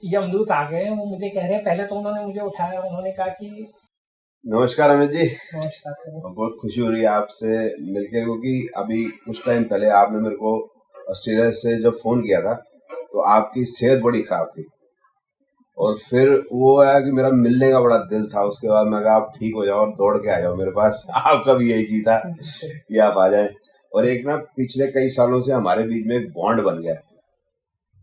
यमदूत आ गए। वो मुझे कह रहे हैं, पहले तो उन्होंने मुझे उठाया, उन्होंने कहा कि नमस्कार अमित जी। नमस्कार सर। बहुत खुशी हो रही है आपसे मिलके, क्योंकि अभी कुछ टाइम पहले आपने मेरे को ऑस्ट्रेलिया से जब फोन किया था तो आपकी सेहत बड़ी खराब थी, और फिर वो आया कि मेरा मिलने का बड़ा दिल था। उसके बाद मैं कहा आप ठीक हो जाओ और दौड़ के आ जाओ मेरे पास। आपका भी यही जी था कि आप आ जाएं। और एक ना पिछले कई सालों से हमारे बीच में एक बॉन्ड बन गया है,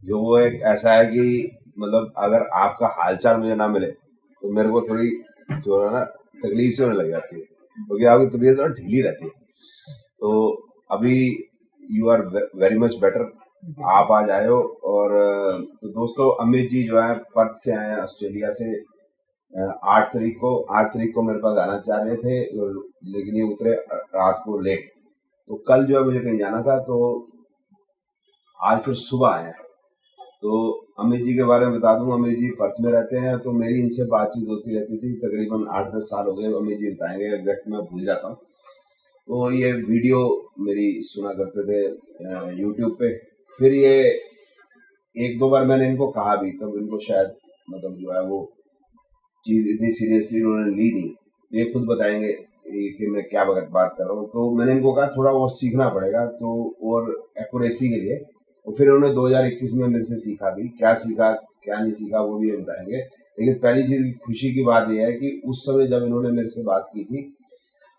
जो वो एक ऐसा है कि मतलब अगर आपका हालचाल मुझे ना मिले तो मेरे को थोड़ी जो है ना तकलीफ से होने लग जाती है, क्योंकि आपकी तबीयत थोड़ा ढीली रहती है। तो अभी you are very much better, आप आज आए हो। और तो दोस्तों, अमित जी जो है पर्थ से आए हैं ऑस्ट्रेलिया से। 8 तारीख को मेरे पास आना चाह रहे थे, लेकिन ये उतरे रात को लेट। तो कल जो है मुझे कहीं जाना था, तो आज फिर सुबह आए हैं। तो अमित जी के बारे में बता दूं, अमित जी पर्थ में रहते हैं, तो मेरी इनसे बातचीत होती रहती थी। तकरीबन 8-10 साल हो गए। अमित जी बताएंगे, एग्जैक्ट मैं भूल जाता हूँ। तो ये वीडियो मेरी सुना करते थे यूट्यूब पे। फिर ये एक दो बार मैंने इनको कहा भी, तब इनको शायद मतलब जो है वो चीज इतनी सीरियसली उन्होंने ली नहीं। ये खुद बताएंगे कि मैं क्या बात कर रहा हूँ। तो मैंने इनको कहा थोड़ा वो सीखना पड़ेगा, तो और एक्यूरेसी के लिए। और फिर उन्होंने 2021 में मेरे से सीखा भी, क्या सीखा क्या नहीं सीखा वो भी ये बताएंगे। लेकिन पहली चीज खुशी की बात यह है कि उस समय जब इन्होंने मेरे से बात की थी,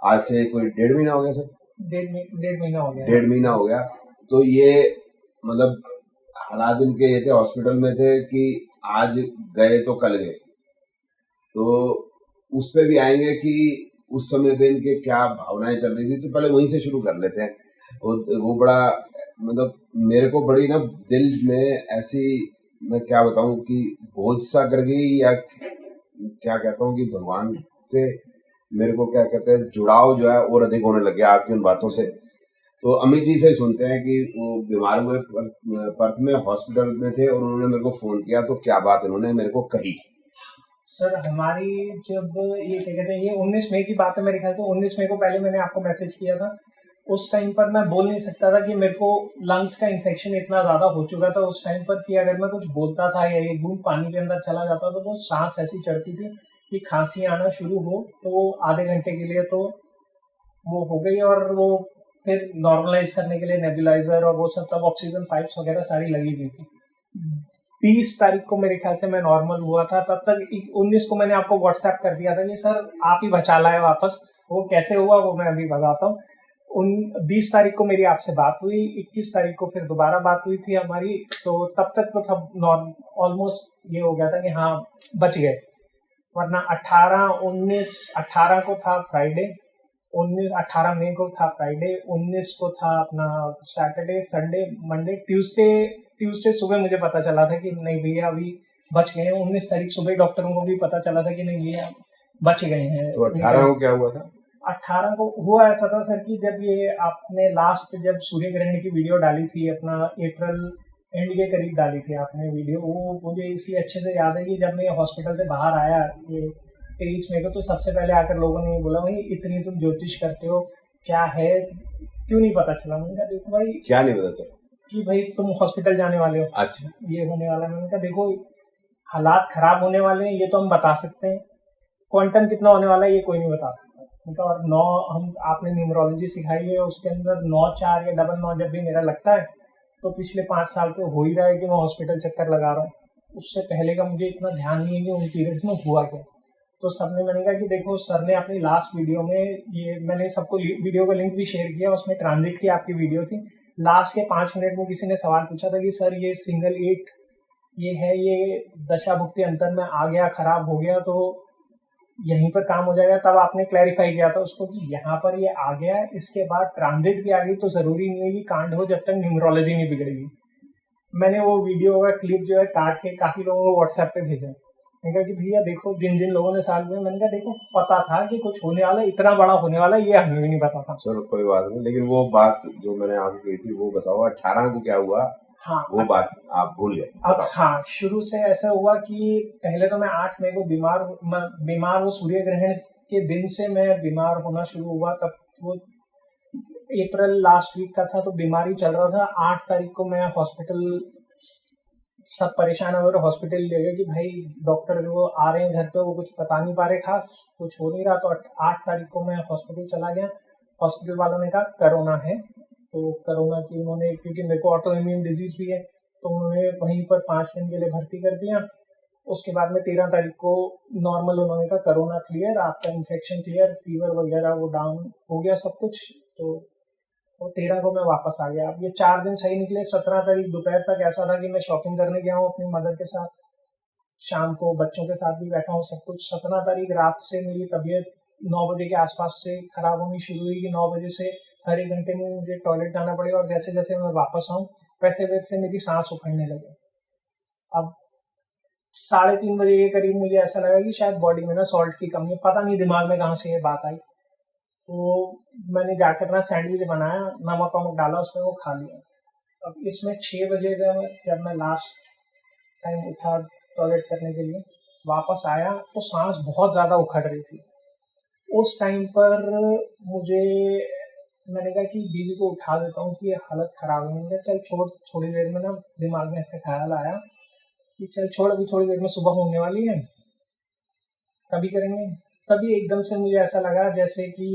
आज से कोई 1.5 महीना हो गया सर। 1.5 महीना हो गया। तो ये मतलब हालात इनके ये थे, हॉस्पिटल में थे कि आज गए तो कल गए। तो उस पे भी आएंगे कि उस समय पे इनके क्या भावनाएं चल रही थी। तो पहले वहीं से शुरू कर लेते हैं। वो बड़ा मतलब मेरे को बड़ी ना दिल में ऐसी, मैं क्या बताऊं कि बोझ सा कर गई, या क्या कहता हूँ कि भगवान से मेरे को क्या कहते हैं जुड़ाव जो है और अधिक होने लग गया आपकी उन बातों से। तो अमित जी से सुनते हैं कि वो बीमार हुए, पर्थ में हॉस्पिटल में थे, और उन्होंने मेरे को फोन किया। तो क्या बात इन्होंने मेरे को कही। सर हमारी जब ये क्या कहते हैं, ये 19 मई की बात है मेरे ख्याल से। 19 मई को पहले मैंने आपको मैसेज किया था। उस टाइम पर मैं बोल नहीं सकता था कि मेरे को लंग्स का इन्फेक्शन इतना ज़्यादा हो चुका था उस टाइम पर कि अगर मैं कुछ बोलता था या एक बूंद पानी के अंदर चला जाता था तो सांस ऐसी चढ़ती थी कि खांसी आना शुरू हो तो आधे घंटे के लिए तो वो हो गई। और वो फिर नॉर्मलाइज करने के लिए नेबुलाइजर और वो सब, तब ऑक्सीजन पाइप्स वगैरह सारी लगी हुई थी। 20 तारीख को मेरे ख्याल से मैं नॉर्मल हुआ था। तब तक 19 को मैंने आपको व्हाट्सएप कर दिया था कि सर आप ही बचा लाए वापस। वो कैसे हुआ वो मैं अभी बताता हूँ। 20 तारीख को मेरी आपसे बात हुई, 21 तारीख को फिर दोबारा बात हुई थी हमारी। तो तब तक तो सब ऑलमोस्ट ये हो गया था कि हाँ बच गए। वरना 18 को था फ्राइडे, 18 मई को था फ्राइडे, 19 को था अपना सैटरडे, संडे, मंडे, ट्यूसडे सुबह मुझे पता चला था कि नहीं भैया अभी बच गए हैं। 19 तारीख सुबह डॉक्टरों को भी पता चला था कि नहीं भैया बच गए हैं। तो 18 को क्या हुआ था? 18 को हुआ ऐसा था सर कि जब ये आपने लास्ट जब सूर्य ग्रहण की वीडियो डाली थी अपना अप्रैल एंड के करीब डाली थी आपने वीडियो, वो मुझे इसलिए अच्छे से याद है कि जब मैं हॉस्पिटल से बाहर आया ये 23 मई को, तो सबसे पहले आकर लोगों ने ये बोला भाई इतनी तुम ज्योतिष करते हो, क्या है क्यों नहीं पता चला? मैंने कहा देखो भाई क्या नहीं पता चला कि भाई तुम हॉस्पिटल जाने वाले हो, अच्छा ये होने वाला है। मैंने कहा देखो हालात खराब होने वाले हैं ये तो हम बता सकते हैं, क्वांटम कितना होने वाला है ये कोई नहीं बता सकता। उनका और 9 हम आपने न्यूमरोलॉजी सिखाई है, उसके अंदर 9-4 या 9-9 जब भी मेरा लगता है तो पिछले 5 साल से हो ही रहा है कि मैं हॉस्पिटल चक्कर लगा रहा हूँ। उससे पहले का मुझे इतना ध्यान नहीं है कि उन पीरियड्स में हुआ क्या। तो सबने मैंने कहा कि देखो सर ने अपनी लास्ट वीडियो में, ये मैंने सबको वीडियो का लिंक भी शेयर किया, उसमें ट्रांजिट की आपकी वीडियो थी। लास्ट के 5 मिनट में किसी ने सवाल पूछा था कि सर ये सिंगल 8 ये है, ये दशा भुक्ति अंतर में आ गया, खराब हो गया तो यहीं पर काम हो जाएगा। तब आपने क्लैरिफाई किया था उसको कि यहाँ पर ये आ गया है, इसके बाद ट्रांजिट भी आ गई तो जरूरी नहीं है कि कांड हो जब तक न्यूमरोलॉजी नहीं बिगड़ेगी। मैंने वो वीडियो का क्लिप जो है काट के काफी लोगों को व्हाट्सएप पे भेजा। मैंने कहा कि भैया देखो जिन जिन लोगों ने साल में, मैंने कहा देखो पता था कि कुछ होने वाला, इतना बड़ा होने वाला, ये हमें भी नहीं पता था। चलो कोई बात नहीं, लेकिन वो बात जो मैंने आपको कही थी वो बताओ, 18 को क्या हुआ? हाँ वो बात आप भूल गए। अब हाँ, शुरू से ऐसा हुआ कि पहले तो मैं 8 मई को बीमार वो सूर्य ग्रहण के दिन से मैं बीमार होना शुरू हुआ। तब वो अप्रैल लास्ट वीक का था तो बीमारी चल रहा था। 8 तारीख को मैं हॉस्पिटल सब परेशान हो रहे, हॉस्पिटल ले गए कि भाई डॉक्टर जो आ रहे हैं घर पे वो कुछ बता नहीं पा रहे, खास कुछ हो नहीं रहा। तो 8 तारीख को मैं हॉस्पिटल चला गया। हॉस्पिटल वालों ने कहा कोरोना है। तो कोरोना की उन्होंने, क्योंकि मेरे को ऑटो इम्यून डिजीज भी है, तो उन्होंने वहीं पर 5 दिन के लिए भर्ती कर दिया। उसके बाद में 13 तारीख को नॉर्मल, उन्होंने कहा कोरोना क्लियर, आपका इन्फेक्शन क्लियर, फीवर वगैरह वो डाउन हो गया सब कुछ। तो 13 को मैं वापस आ गया। अब ये 4 दिन सही निकले। 17 तारीख दोपहर तक ऐसा था कि मैं शॉपिंग करने गया हूँ अपनी मदर के साथ, शाम को बच्चों के साथ भी बैठा हूँ सब कुछ। 17 तारीख रात से मेरी तबीयत 9 बजे के आसपास से खराब होनी शुरू हुई कि 9 बजे से हर 1 घंटे में मुझे टॉयलेट जाना पड़ेगा, और जैसे जैसे मैं वापस आऊँ वैसे वैसे मेरी सांस उखड़ने लगे। अब 3:30 बजे के करीब मुझे ऐसा लगा कि शायद बॉडी में ना सॉल्ट की कमी है, पता नहीं दिमाग में कहाँ से ये बात आई। तो मैंने जाकर ना सैंडविच बनाया, नमक वमक डाला उसमें, वो खा लिया। अब इसमें 6 बजे जब मैं लास्ट टाइम उठा टॉयलेट करने के लिए, वापस आया तो सांस बहुत ज़्यादा उखड़ रही थी। उस टाइम पर मुझे, मैंने कहा कि बीवी को उठा देता हूँ कि ये हालत ख़राब है। मैंने कहा चल छोड़, थोड़ी देर में ना दिमाग में ऐसा ख्याल आया कि चल छोड़, अभी थोड़ी देर में सुबह होने वाली है, तभी करेंगे। तभी एकदम से मुझे ऐसा लगा जैसे कि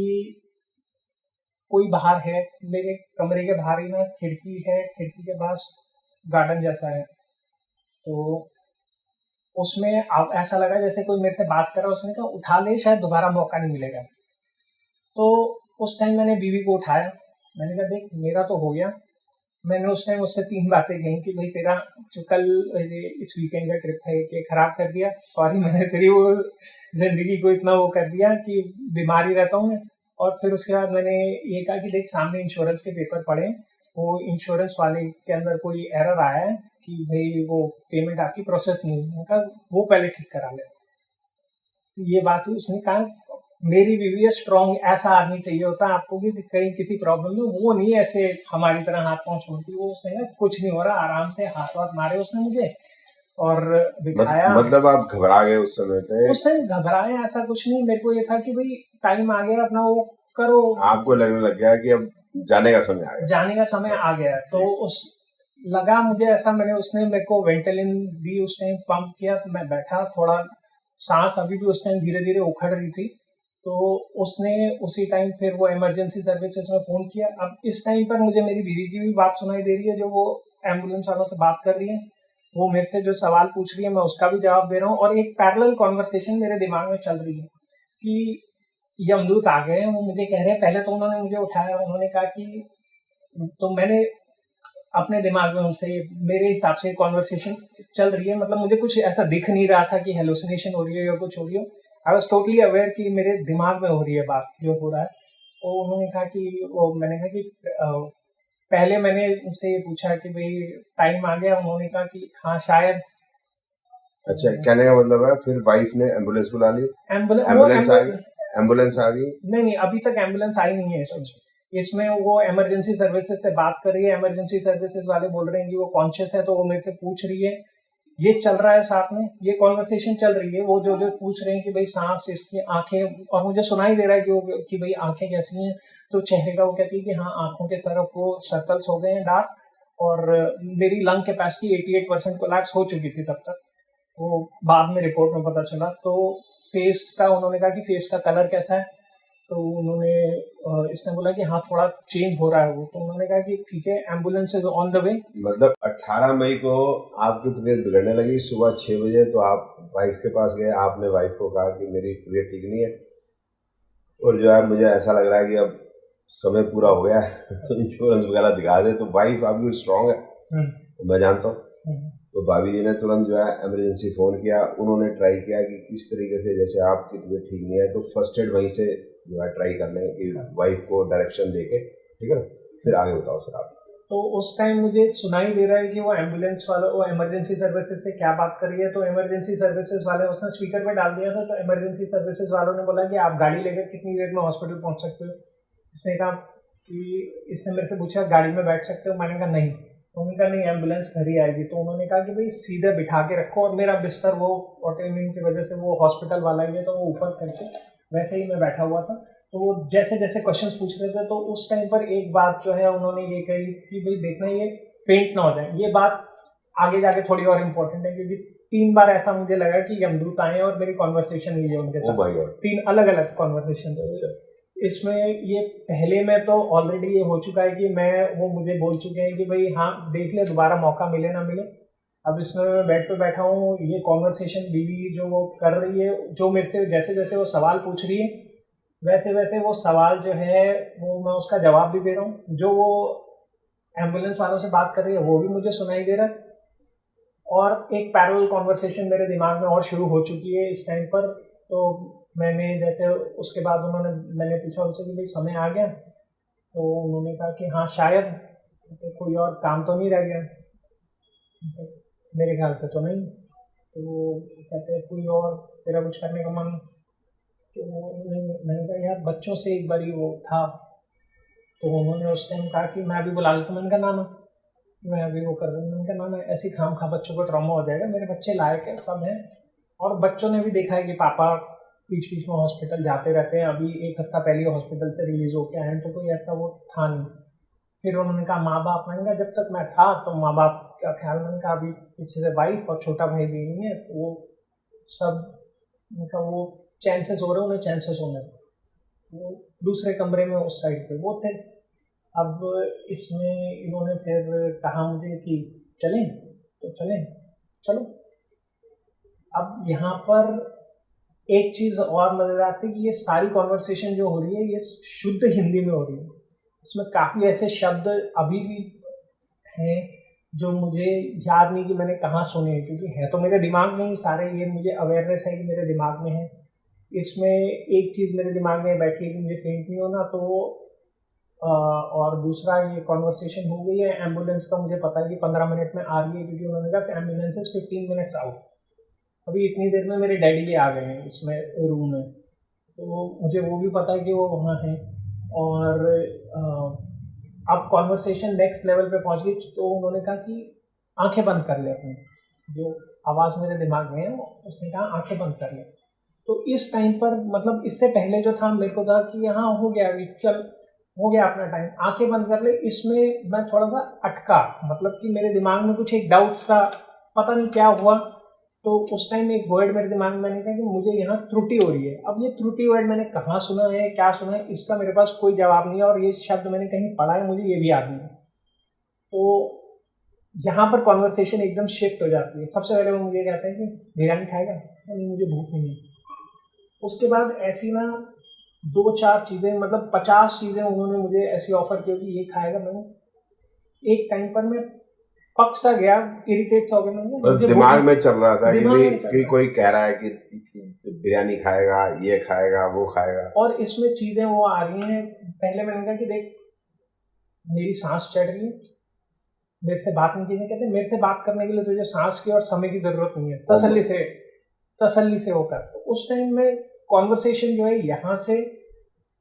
कोई बाहर है। मेरे कमरे के बाहर ही ना खिड़की है, खिड़की के पास गार्डन जैसा है। तो उसमें अब ऐसा लगा जैसे कोई मेरे से बात कर रहा है। उसने कहा उठा ले, शायद दोबारा मौका नहीं मिलेगा। तो उस टाइम मैंने बीवी को उठाया, मैंने कहा देख मेरा तो हो गया। मैंने उस टाइम उससे 3 बातें कही कि भाई तेरा जो कल इस वीकेंड का ट्रिप था ये खराब कर दिया, सॉरी, मैंने तेरी वो जिंदगी को इतना वो कर दिया कि बीमारी रहता हूँ मैं। और फिर उसके बाद मैंने ये कहा कि देख सामने इंश्योरेंस के पेपर पड़े, वो इंश्योरेंस वाले के अंदर कोई एरर आया है कि भाई वो पेमेंट आपकी प्रोसेस नहीं हुई, उनका वो पहले ठीक करा ले। ये बात हुई। उसने कहा मेरी बीवी है स्ट्रॉन्ग, ऐसा आदमी चाहिए होता है आपको कि कहीं किसी प्रॉब्लम में वो नहीं ऐसे हमारी तरह हाथ पांव छोड़ती। वो उसने कहा कुछ नहीं हो रहा, आराम से हाथ वाथ मारे उसने मुझे और बिठाया। मतलब आप घबरा गए उस समय पे? उस टाइम घबराया ऐसा कुछ नहीं, मेरे को ये था कि भाई टाइम आ गया, अपना वो करो। आपको लगने लग गया कि अब जाने का समय आ गया? जाने का समय आ गया। तो उस लगा मुझे ऐसा, मैंने, उसने मेरे को वेंटेलिन दी, उस टाइम पंप किया, तो मैं बैठा थोड़ा, सांस अभी भी उस टाइम धीरे धीरे उखड़ रही थी। तो उसने उसी टाइम फिर वो इमरजेंसी सर्विसेज में फ़ोन किया। अब इस टाइम पर मुझे मेरी बीवी की भी बात सुनाई दे रही है, जो वो एम्बुलेंस वालों से बात कर रही है, वो मेरे से जो सवाल पूछ रही है मैं उसका भी जवाब दे रहा हूँ, और एक पैरेलल कॉन्वर्सेशन मेरे दिमाग में चल रही है कि यमदूत आ गए हैं। वो मुझे कह रहे हैं, पहले तो उन्होंने मुझे उठाया, उन्होंने कहा कि, तो मैंने अपने दिमाग में उनसे, मेरे हिसाब से कॉन्वर्सेशन चल रही है, मतलब मुझे कुछ ऐसा दिख नहीं रहा था कि हेलुसिनेशन हो रही है या कुछ हो रही हो। आई वॉज टोटली अवेयर कि मेरे दिमाग में हो रही है बात जो हो रहा है। तो उन्होंने कहा कि मैंने कहा कि पहले मैंने उनसे ये पूछा कि भाई टाइम आ गया, उन्होंने कहा कि हाँ शायद। अच्छा, कहने का मतलब है फिर वाइफ ने एम्बुलेंस बुला ली? एम्बुलेंस एम्बुलेंस आ गई? नहीं, अभी तक एम्बुलेंस आई नहीं है इसमें वो इमरजेंसी सर्विसेज से बात कर रही है। इमरजेंसी सर्विसेज वाले बोल रहे हैं कि वो कॉन्शियस है, तो वो मेरे से पूछ रही है, ये चल रहा है साथ में, ये कॉन्वर्सेशन चल रही है। वो जो पूछ रहे हैं कि भाई सांस, इसकी आंखें, और मुझे सुनाई दे रहा है कि भाई आंखें कैसी हैं, तो चेहरे का वो कहती है कि हाँ आंखों के तरफ वो सर्कल्स हो गए हैं डार्क, और मेरी लंग कैपेसिटी 88% कोलैप्स हो चुकी थी तब तक, वो बाद में रिपोर्ट में पता चला। तो फेस का उन्होंने कहा कि फेस का कलर कैसा है, तो उन्होंने इसने बोला कि हाँ थोड़ा चेंज हो रहा है वो, तो उन्होंने कहा कि ठीक है ambulance is on the way. मतलब 18 मई को आपकी तबीयत बिगड़ने लगी, सुबह 6 बजे तो आप वाइफ के पास गए, आपने वाइफ को कहा कि मेरी तबीयत ठीक नहीं है और जो है मुझे ऐसा लग रहा है कि अब समय पूरा हो गया है तो इंश्योरेंस वगैरह दिखा दे। तो वाइफ आपकी स्ट्रांग है, तो मैं जानता हूँ। तो भाभी जी ने तुरंत जो है इमरजेंसी फ़ोन किया, उन्होंने ट्राई किया कि किस तरीके से, जैसे आपकी तबीयत ठीक नहीं है तो फर्स्ट एड वहीं से जो है ट्राई करने की, वाइफ को डायरेक्शन देके, ठीक है ना। फिर आगे बताओ सर आप। तो उस टाइम मुझे सुनाई दे रहा है कि वो एम्बुलेंस वाला, वो इमरजेंसी सर्विसेज से क्या बात कर रही है। तो इमरजेंसी सर्विसेज वाले, उसने स्पीकर पे डाल दिया था, तो इमरजेंसी सर्विसेज वालों ने बोला कि आप गाड़ी लेकर कितनी देर में हॉस्पिटल पहुंच सकते हो। इसने कहा कि, इसने मेरे से पूछा गाड़ी में बैठ सकते हो, मैंने कहा नहीं। उन्होंने कहा नहीं एम्बुलेंस घर ही आएगी। तो उन्होंने कहा कि भाई सीधे बिठा के रखो, और मेरा बिस्तर वो ऑटोइम्यून की वजह से वो हॉस्पिटल वाला ही है, तो वो ऊपर करके वैसे ही मैं बैठा हुआ था। तो वो जैसे जैसे क्वेश्चंस पूछ रहे थे, तो उस टाइम पर एक बात जो है उन्होंने ये कही कि भाई देखना ये फेंट ना हो जाए। ये बात आगे जाके थोड़ी और इम्पोर्टेंट है, क्योंकि 3 बार ऐसा मुझे लगा कि यमदूत आए और मेरी कॉन्वर्सेशन हुई है उनके ओ साथ। My God. 3 अलग अलग कॉन्वर्सेशन। अच्छा। इसमें ये पहले में तो ऑलरेडी ये हो चुका है कि वो मुझे बोल चुके हैं कि भाई हाँ देख ले, दोबारा मौका मिले ना मिले। अब इसमें मैं बेड पे बैठा हूँ, ये कॉन्वर्सेशन बीवी जो वो कर रही है, जो मेरे से जैसे जैसे वो सवाल पूछ रही है वैसे वैसे वो सवाल जो है वो मैं उसका जवाब भी दे रहा हूँ। जो वो एम्बुलेंस वालों से बात कर रही है वो भी मुझे सुनाई दे रहा है, और एक पैरेलल कॉन्वर्सेशन मेरे दिमाग में और शुरू हो चुकी है इस टाइम पर। तो मैंने जैसे उसके बाद मैंने पूछा उनसे कि भाई समय आ गया, तो उन्होंने कहा कि हाँ शायद, तो कोई और काम तो नहीं रह गया, मेरे ख्याल से तो नहीं। तो कहते हैं कोई और तेरा कुछ करने का मन, तो मैंने कहा यार बच्चों से एक बारी वो था। तो उन्होंने उस टाइम कहा कि मैं अभी बुला लेता हूं, मैंने कहा ना मैं अभी वो कर रहा हूँ, मैंने कहा ना ऐसे खाम खा बच्चों को ट्रॉमा हो जाएगा, मेरे बच्चे लायक है सब हैं। और बच्चों ने भी देखा है कि पापा बीच बीच में हॉस्पिटल जाते रहते हैं, अभी 1 हफ्ता पहले हॉस्पिटल से रिलीज होके आए हैं, तो कोई ऐसा वो था नहीं। फिर उन्होंने कहा माँ बाप, मैंने कहा जब तक मैं था तो माँ बाप का ख्याल, मैंने कहा अभी पीछे से वाइफ और छोटा भाई भी नहीं है, तो वो सब उनका वो चैन से सो रहे, उन्हें चैन से सोने, वो दूसरे कमरे में उस साइड पे वो थे। अब इसमें इन्होंने फिर कहा मुझे कि चलें, तो चलें, चलो। अब यहाँ पर एक चीज़ और मज़ेदार थी कि ये सारी कॉन्वर्सेशन जो हो रही है ये शुद्ध हिंदी में हो रही है। इसमें काफ़ी ऐसे शब्द अभी भी हैं जो मुझे याद नहीं कि मैंने कहाँ सुने हैं, क्योंकि है तो मेरे दिमाग में ही सारे, ये मुझे अवेयरनेस है कि मेरे दिमाग में है। इसमें एक चीज़ मेरे दिमाग में बैठी है कि मुझे फेंट नहीं होना, तो और दूसरा ये कॉन्वर्सेशन हो गई है एम्बुलेंस का, मुझे पता है कि 15 मिनट में आ रही है, क्योंकि उन्होंने कहा एम्बुलेंस इज 15 मिनट्स आउट। अभी इतनी देर में मेरे डैडी भी आ गए हैं इसमें रूम में, तो मुझे वो भी पता है कि वो वहाँ हैं। और अब कॉन्वर्सेशन नेक्स्ट लेवल पे पहुँच गई, तो उन्होंने कहा कि आंखें बंद कर ले अपनी, जो आवाज़ मेरे दिमाग में है उसने कहा आंखें बंद कर ले। तो इस टाइम पर मतलब इससे पहले जो था मेरे को था कि हाँ हो गया, अभी चल हो गया अपना टाइम, आंखें बंद कर ले। इसमें मैं थोड़ा सा अटका, मतलब कि मेरे दिमाग में कुछ एक डाउट सा, पता नहीं क्या हुआ। तो उस टाइम एक वर्ड मेरे दिमाग में, मैंने कहा कि मुझे यहाँ त्रुटि हो रही है। अब ये त्रुटि वर्ड मैंने कहाँ सुना है, क्या सुना है, इसका मेरे पास कोई जवाब नहीं है, और ये शब्द मैंने कहीं पढ़ा है, मुझे ये भी याद नहीं है। तो यहाँ पर कॉन्वर्सेशन एकदम शिफ्ट हो जाती है। सबसे पहले वो मुझे कहते हैं कि बिरयानी खाएगा, नहीं मुझे भूख नहीं है। उसके बाद ऐसी ना 2-4 चीज़ें, मतलब 50 चीज़ें उन्होंने मुझे ऐसी ऑफर की कि ये खाएगा। मैंने एक टाइम पर मैं पक सा गया, इरिटेट सा हो गया। मैंने दिमाग में चल रहा था कि कोई कह रहा है कि बिरयानी खाएगा, ये खाएगा, वो खाएगा, और इसमें चीज़ें वो आ रही हैं। पहले मैंने कहा कि देख मेरी सांस चढ़ रही है, मेरे से बात नहीं कीजिए। कहते मेरे से बात करने के लिए तुझे सांस की और समय की जरूरत नहीं है, तसल्ली से वो कर। तो उस टाइम में कॉन्वर्सेशन जो है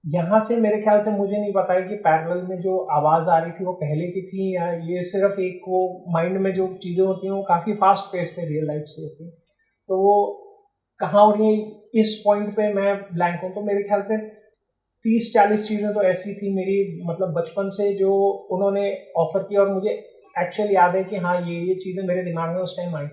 यहाँ से मेरे ख्याल से, मुझे नहीं पता है कि पैरेलल में जो आवाज़ आ रही थी वो पहले की थी या ये सिर्फ एक वो माइंड में जो चीज़ें होती हैं वो काफ़ी फास्ट पेस पे रियल लाइफ से होती हैं, तो वो कहाँ हो रही है इस पॉइंट पे मैं ब्लैंक हूँ। तो मेरे ख्याल से 30-40 चीज़ें तो ऐसी थी मेरी, मतलब बचपन से जो उन्होंने ऑफर की, और मुझे एक्चुअली याद है कि हाँ ये चीज़ें मेरे दिमाग में उस टाइम आई।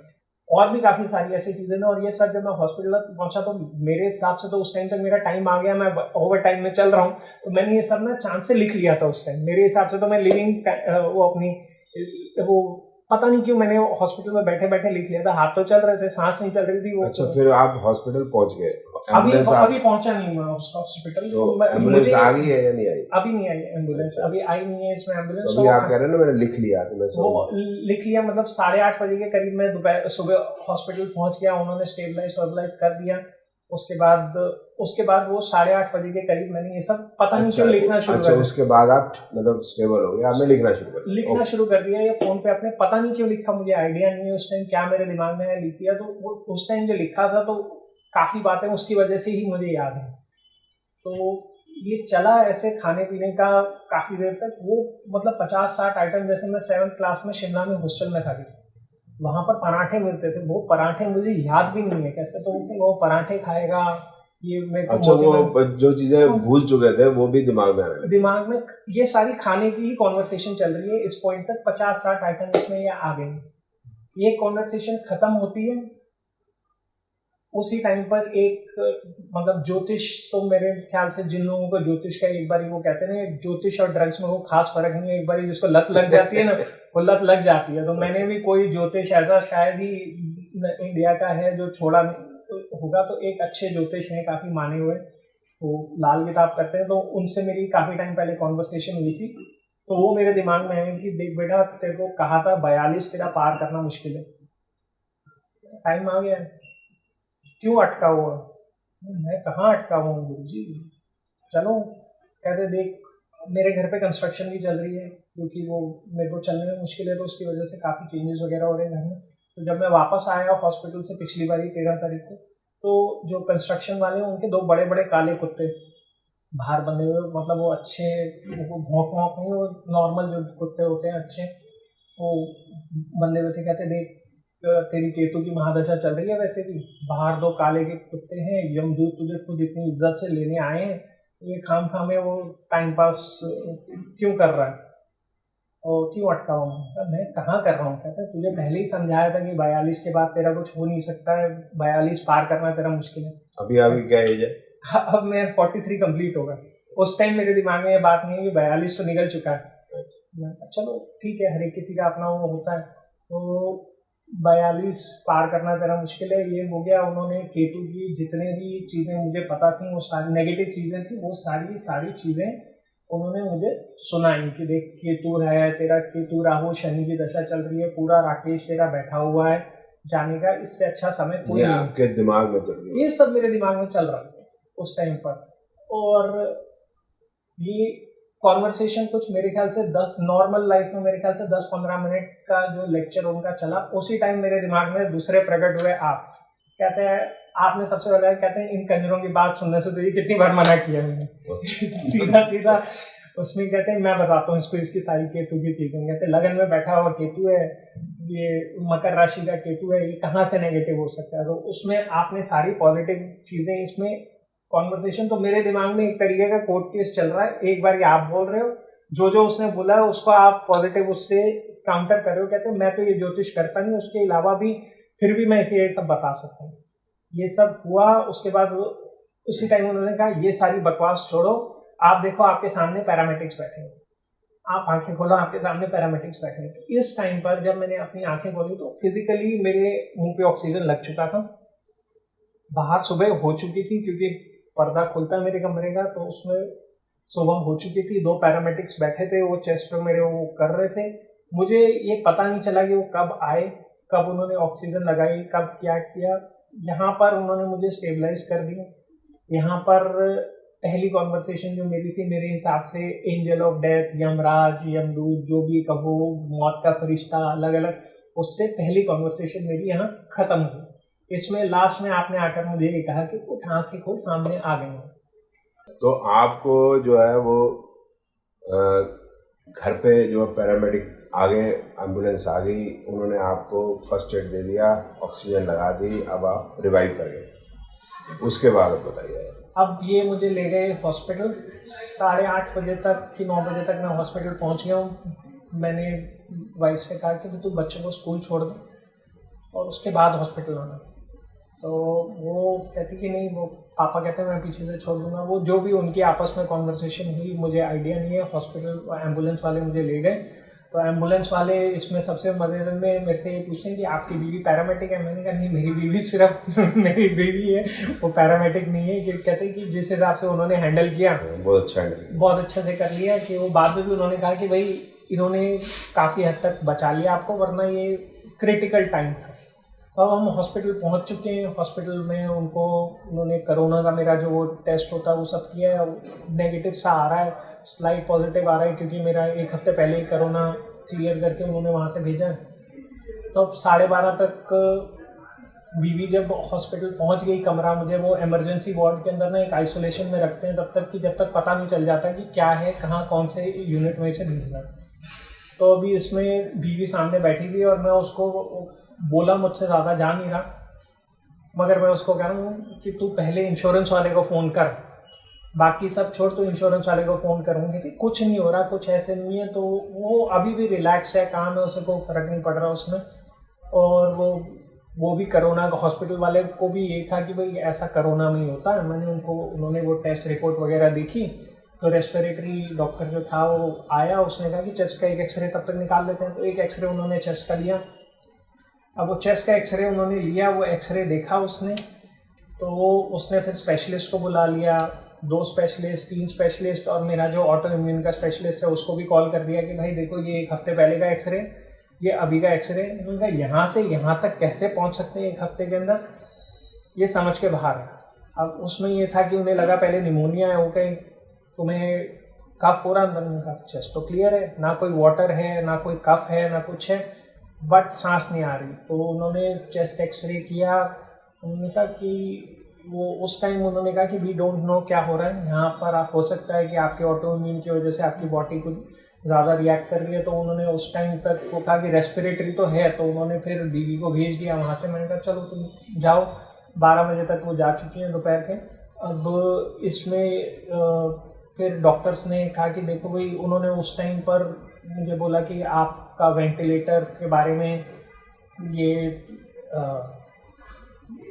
और भी काफ़ी सारी ऐसी चीज़ें ना, और ये सब जब मैं हॉस्पिटल पहुंचा तो मेरे हिसाब से तो उस टाइम तक मेरा टाइम आ गया, मैं ओवर टाइम में चल रहा हूँ, तो मैंने ये सब ना चांस से लिख लिया था उस टाइम। मेरे हिसाब से तो मैं लिविंग वो अपनी वो पता नहीं क्यों मैंने हॉस्पिटल में बैठे बैठे लिख लिया था। हाथ तो चल रहे थे, सांस नहीं चल रही थी वो। अच्छा, फिर आप हॉस्पिटल पहुंच गए? अभी पहुंचा नहीं मैं हॉस्पिटल। तो एम्बुलेंस आ गई है या नहीं आई? अभी नहीं आई एम्बुलेंस, अभी आई नहीं है इसमें एम्बुलेंस। अभी आप कह रहे हैं ना मैंने लिख लिया, तो मैं वो लिख लिया, मतलब 8:30 बजे के करीब मैं सुबह हॉस्पिटल पहुंच गया, उन्होंने स्टेबलाइज कर दिया। उसके बाद वो 8:30 बजे के करीब मैंने ये सब पता नहीं क्यों लिखना शुरू कर दिया। उसके बाद आप मतलब स्टेबल हो गए, आपने लिखना शुरू कर दिया ये फोन पे अपने, पता नहीं क्यों लिखा, मुझे आइडिया नहीं है उस टाइम क्या मेरे दिमाग में लिख दिया। तो वो उस टाइम जो लिखा था तो काफ़ी बातें उसकी वजह से ही मुझे याद है। तो ये चला ऐसे खाने पीने का काफ़ी देर तक, वो मतलब 50-60 आइटम। जैसे मैं 7th क्लास में शिमला में हॉस्टल में था, वहाँ पर पराठे मिलते थे, वो पराठे मुझे याद भी नहीं है कैसे, तो वो पराठे खाएगा ये मेरे को। अच्छा, वो जो चीजें भूल चुके थे वो भी दिमाग में आ रही है। दिमाग में ये सारी खाने की ही कॉन्वर्सेशन चल रही है इस पॉइंट तक, 50-60 आइटम इसमें ये आ गई। ये कॉन्वर्सेशन खत्म होती है, उसी टाइम पर एक मतलब ज्योतिष, तो मेरे ख्याल से जिन लोगों को ज्योतिष का एक बारी वो कहते हैं ना, ज्योतिष और ड्रग्स में वो खास फर्क नहीं है, एक बारी जिसको लत लग जाती है ना वो लत लग जाती है। तो मैंने भी कोई ज्योतिष ऐसा शायद ही इंडिया का है जो छोड़ा होगा, तो एक अच्छे ज्योतिष हैं काफ़ी माने हुए, तो लाल किताब करते हैं, तो उनसे मेरी काफ़ी टाइम पहले कॉन्वर्सेशन हुई थी। तो वो मेरे दिमाग में है कि देख बेटा, तेरे को कहा था 42 तेरा पार करना मुश्किल है, टाइम आ गया है, क्यों अटका हुआ? मैं कहाँ अटका हुआ हूँ गुरु जी, चलो। कहते देख, मेरे घर पे कंस्ट्रक्शन भी चल रही है, क्योंकि वो मेरे को चलने में मुश्किल है, तो उसकी वजह से काफ़ी चेंजेस वगैरह हो रहे हैं घर में। तो जब मैं वापस आया हॉस्पिटल से पिछली बारी 13 तारीख को, तो जो कंस्ट्रक्शन वाले हैं उनके 2 बड़े बड़े काले कुत्ते बाहर बंधे हुए, मतलब वो अच्छे, वो भौंक वौंक नहीं, वो नॉर्मल जो कुत्ते होते हैं अच्छे, वो बंधे हुए थे। कहते देख, तेरी केतु की महादशा चल रही है, वैसे भी बाहर 2 काले के कुत्ते हैं, यमदूत तुझे खुद इतनी इज्जत से लेने आए हैं, ये खाम खाम है वो टाइम पास क्यों कर रहा है और क्यों अटका हुआ हूँ? मैं कहाँ कर रहा हूँ? कहते तुझे पहले ही समझाया था कि 42 के बाद तेरा कुछ हो नहीं सकता है, 42 पार करना तेरा मुश्किल है। अभी आपकी क्या एज है? अब मैं 43 कंप्लीट होगा। उस टाइम मेरे दिमाग में ये बात नहीं है कि 42 तो निकल चुका है। चलो ठीक है, हर एक किसी का अपना वो होता है। तो 42 पार करना तेरा मुश्किल है, ये हो गया। उन्होंने केतु की जितने भी चीज़ें मुझे पता थी, वो सारी नेगेटिव चीज़ें थी, वो सारी चीज़ें उन्होंने मुझे सुनाई कि देख, केतु है तेरा, केतु राहु शनि की दशा चल रही है, पूरा राकेश तेरा बैठा हुआ है जाने का, इससे अच्छा समय कोई नहीं। आपके दिमाग में चल रही है, ये सब मेरे दिमाग में चल रहा है उस टाइम पर। और ये कॉन्वर्सेशन कुछ मेरे ख्याल से 10 नॉर्मल लाइफ में मेरे ख्याल से 10-15 मिनट का जो लेक्चर उनका चला, उसी टाइम मेरे दिमाग में दूसरे प्रकट हुए आप। कहते हैं आपने सबसे पहले, कहते हैं इन कंजरों की बात सुनने से तो ये कितनी बार मना किया मैंने सीधा उसमें कहते हैं मैं बताता हूँ इसको, इसकी सारी केतु की चीजें। कहते लगन में बैठा हुआ केतु है, ये मकर राशि का केतु है, ये कहाँ से नेगेटिव हो सकता है? तो उसमें आपने सारी पॉजिटिव चीजें, इसमें कॉन्वर्सेशन तो मेरे दिमाग में एक तरीके का कोर्ट केस चल रहा है। एक बार आप बोल रहे हो, जो उसने बोला है उसको आप पॉजिटिव उससे काउंटर कर रहे हो। कहते हैं मैं तो ये ज्योतिष करता नहीं, उसके अलावा भी फिर भी मैं इसे ये सब बता सकता हूँ। ये सब हुआ, उसके बाद उसी टाइम उन्होंने कहा ये सारी बकवास छोड़ो, आप देखो आपके सामने पैरामेडिक्स बैठे हैं, आप आंखें खोलो, आपके सामने पैरामेडिक्स बैठे हैं। इस टाइम पर जब मैंने अपनी आंखें खोली तो फिजिकली मेरे मुंह पे ऑक्सीजन लग चुका था। बाहर सुबह हो चुकी थी, क्योंकि पर्दा खुलता है मेरे कमरे का, तो उसमें सुबह हो चुकी थी। 2 पैरामेडिक्स बैठे थे, वो चेस्ट पे मेरे वो कर रहे थे। मुझे ये पता नहीं चला कि वो कब आए, कब उन्होंने ऑक्सीजन लगाई, कब क्या किया। यहाँ पर उन्होंने मुझे स्टेबलाइज कर दिया। यहाँ पर पहली कॉन्वर्सेशन जो मेरी थी, मेरे हिसाब से एंजल ऑफ डेथ, यमराज, यमदूत, जो भी कहो, मौत का फरिश्ता, अलग अलग, उससे पहली कॉन्वर्सेशन मेरी यहाँ खत्म हुई। इसमें लास्ट में आपने आकर मुझे ये कहा कि उठ आंखें खोल, सामने आ गए। तो आपको जो है वो घर पे जो पैरामेडिक आ गए, एम्बुलेंस आ गई, उन्होंने आपको फर्स्ट एड दे दिया, ऑक्सीजन लगा दी, अब आप रिवाइव कर गए। उसके बाद अब बताइए। अब ये मुझे ले गए हॉस्पिटल, 8:30 बजे तक कि 9 बजे तक मैं हॉस्पिटल पहुंच गया हूँ। मैंने वाइफ से कहा कि तू बच्चों को स्कूल छोड़ दे और उसके बाद हॉस्पिटल आना। तो वो कहती कि नहीं, वो पापा कहते हैं मैं पीछे से छोड़ दूंगा। वो जो भी उनकी आपस में कॉन्वर्सेशन हुई मुझे आइडिया नहीं है। हॉस्पिटल एम्बुलेंस वाले मुझे ले गए, तो एम्बुलेंस वाले इसमें सबसे मज़ेदार में मेरे से ये पूछते हैं कि आपकी बीवी पैरामेडिक है? मैंने कहा नहीं, मेरी बीवी सिर्फ मेरी बीवी है, वो पैरामेडिक नहीं है। कि कहते हैं कि जिस हिसाब से उन्होंने हैंडल किया बहुत अच्छे से कर लिया। कि वो बाद में भी उन्होंने कहा कि भाई इन्होंने काफ़ी हद तक बचा लिया आपको, वरना ये क्रिटिकल टाइम था। अब हम हॉस्पिटल पहुंच चुके हैं। हॉस्पिटल में उन्होंने कोरोना का मेरा जो वो टेस्ट होता है वो सब किया है, नेगेटिव सा आ रहा है, स्लाइड पॉजिटिव आ रहा है, क्योंकि मेरा 1 हफ्ते पहले ही कोरोना क्लियर करके उन्होंने वहाँ से भेजा है। तो अब 12:30 तक बीवी जब हॉस्पिटल पहुँच गई, कमरा मुझे वो इमरजेंसी वार्ड के अंदर ना एक आइसोलेशन में रखते हैं जब तक पता नहीं चल जाता कि क्या है, कहाँ कौन से यूनिट में से भेजना है। तो अभी इसमें बीवी सामने बैठी हुई और मैं उसको बोला, मुझसे ज़्यादा जा नहीं रहा, मगर मैं उसको कह रहा हूँ कि तू पहले इंश्योरेंस वाले को फ़ोन कर, बाकी सब छोड़, तो इंश्योरेंस वाले को फ़ोन करूँगी थी, कुछ नहीं हो रहा, कुछ ऐसे नहीं है। तो वो अभी भी रिलैक्स है, काम है, उसे कोई फ़र्क नहीं पड़ रहा उसमें। और वो भी कोरोना का, हॉस्पिटल वाले को भी ये था कि भाई ऐसा कोरोना नहीं होता है। उन्होंने वो टेस्ट रिपोर्ट वगैरह देखी, तो रेस्पिरेटरी डॉक्टर जो था वो आया, उसने कहा कि चेस्ट का एक एक्सरे तब तक निकाल लेते हैं। तो एक एक्सरे उन्होंने चेस्ट का लिया। अब वो चेस्ट का एक्सरे उन्होंने लिया, वो एक्सरे देखा उसने, तो उसने फिर स्पेशलिस्ट को बुला लिया, 2 स्पेशलिस्ट, 3 स्पेशलिस्ट, और मेरा जो ऑटो इम्यून का स्पेशलिस्ट है उसको भी कॉल कर दिया कि भाई देखो ये 1 हफ्ते पहले का एक्सरे, ये अभी का एक्सरे। उन्होंने कहा यहाँ से यहाँ तक कैसे पहुँच सकते हैं 1 हफ्ते के अंदर, ये समझ के बाहर है। अब उसमें ये था कि उन्हें लगा पहले निमोनिया है, वो कहीं तुम्हें कफ हो रहा है, अंदर का चेस्ट तो क्लियर है, ना कोई वाटर है, ना कोई कफ है, ना कुछ है, बट सांस नहीं आ रही। तो उन्होंने चेस्ट एक्सरे किया। उन्होंने कहा कि वो उस टाइम उन्होंने कहा कि वी डोंट नो क्या हो रहा है यहाँ पर, हो सकता है कि आपके ऑटो इम्यून की वजह से आपकी बॉडी कुछ ज़्यादा रिएक्ट कर रही है। तो उन्होंने उस टाइम तक वो कहा कि रेस्पिरेटरी तो है, तो उन्होंने फिर बीवी को भेज दिया वहाँ से। मैंने कहा चलो तुम जाओ, 12 बजे तक वो जा चुकी हैं दोपहर के। अब इसमें फिर डॉक्टर्स ने कहा कि देखो भाई, उन्होंने उस टाइम पर मुझे बोला कि आपका वेंटिलेटर के बारे में, ये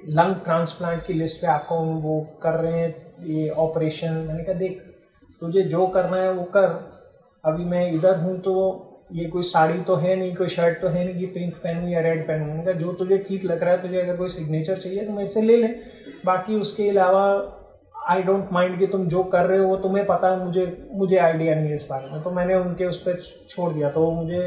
लंग ट्रांसप्लांट की लिस्ट पे आपको वो कर रहे हैं ये ऑपरेशन। मैंने कहा देख, तुझे जो करना है वो कर, अभी मैं इधर हूँ, तो ये कोई साड़ी तो है नहीं, कोई शर्ट तो है नहीं कि पिंक पहनूँ या रेड पहनूँ। मैंने कहा जो तुझे ठीक लग रहा है, तुझे अगर कोई सिग्नेचर चाहिए तो मैं इसे ले ले, बाकी उसके अलावा आई डोंट माइंड कि तुम जो कर रहे हो वो तुम्हें पता है, मुझे आइडिया नहीं है इस बारे में। तो मैंने उनके उस पर छोड़ दिया। तो मुझे